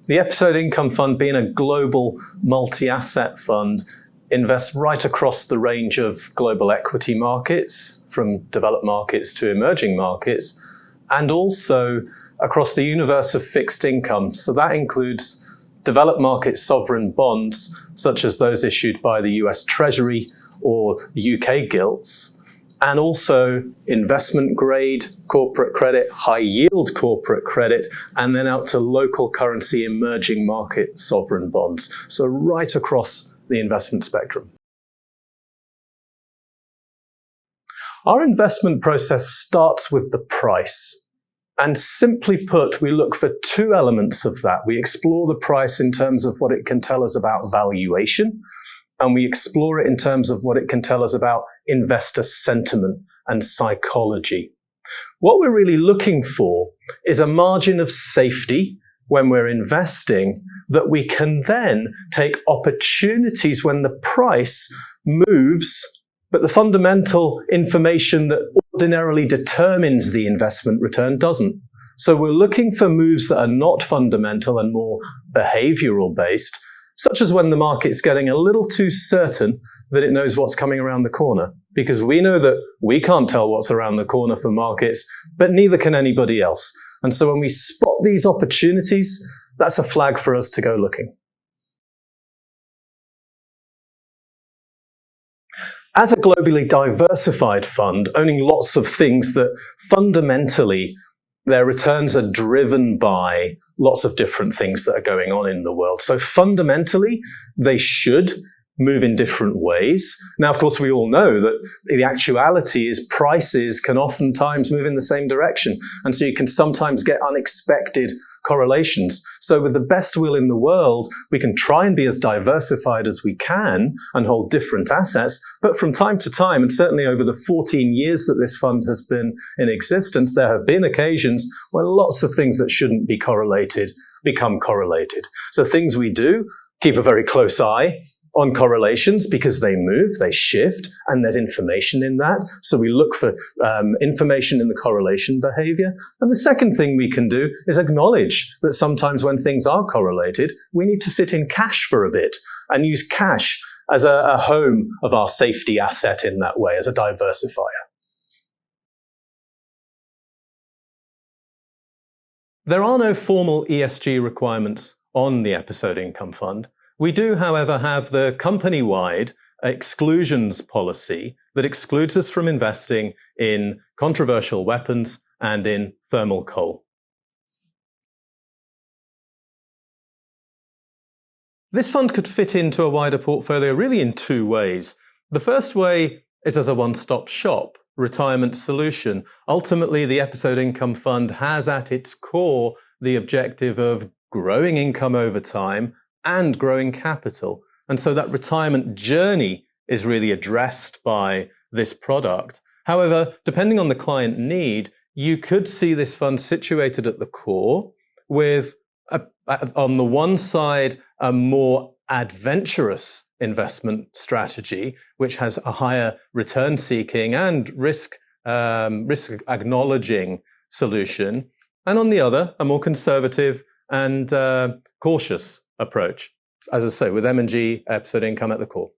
The Episode Income Fund, being a global multi-asset fund, invests right across the range of global equity markets, from developed markets to emerging markets, and also across the universe of fixed income. So that includes developed market sovereign bonds, such as those issued by the US Treasury or UK gilts, and also investment grade corporate credit, high yield corporate credit, and then out to local currency emerging market sovereign bonds. So right across the investment spectrum. Our investment process starts with the price. And simply put, we look for two elements of that. We explore the price in terms of what it can tell us about valuation, and we explore it in terms of what it can tell us about investor sentiment and psychology. What we're really looking for is a margin of safety when we're investing that we can then take opportunities when the price moves, but the fundamental information that ordinarily determines the investment return doesn't. So we're looking for moves that are not fundamental and more behavioral based, such as when the market's getting a little too certain that it knows what's coming around the corner. Because we know that we can't tell what's around the corner for markets, but neither can anybody else. And so when we spot these opportunities, that's a flag for us to go looking. As a globally diversified fund, owning lots of things that fundamentally their returns are driven by lots of different things that are going on in the world. So fundamentally, they should move in different ways. Now, of course, we all know that the actuality is prices can oftentimes move in the same direction. And so you can sometimes get unexpected correlations. So with the best will in the world, we can try and be as diversified as we can and hold different assets. But from time to time, and certainly over the 14 years that this fund has been in existence, there have been occasions when lots of things that shouldn't be correlated become correlated. So things we do, keep a very close eye on correlations because they move, they shift, and there's information in that. So we look for information in the correlation behavior. And the second thing we can do is acknowledge that sometimes when things are correlated, we need to sit in cash for a bit and use cash as a home of our safety asset in that way, as a diversifier. There are no formal ESG requirements on the Episode Income Fund. We do, however, have the company-wide exclusions policy that excludes us from investing in controversial weapons and in thermal coal. This fund could fit into a wider portfolio really in two ways. The first way is as a one-stop shop retirement solution. Ultimately, the Episode Income Fund has at its core the objective of growing income over time and growing capital. And so that retirement journey is really addressed by this product. However, depending on the client need, you could see this fund situated at the core with, on the one side, a more adventurous investment strategy, which has a higher return seeking and risk acknowledging solution. And on the other, a more conservative and cautious approach, as I say, with M&G Episode Income at the core.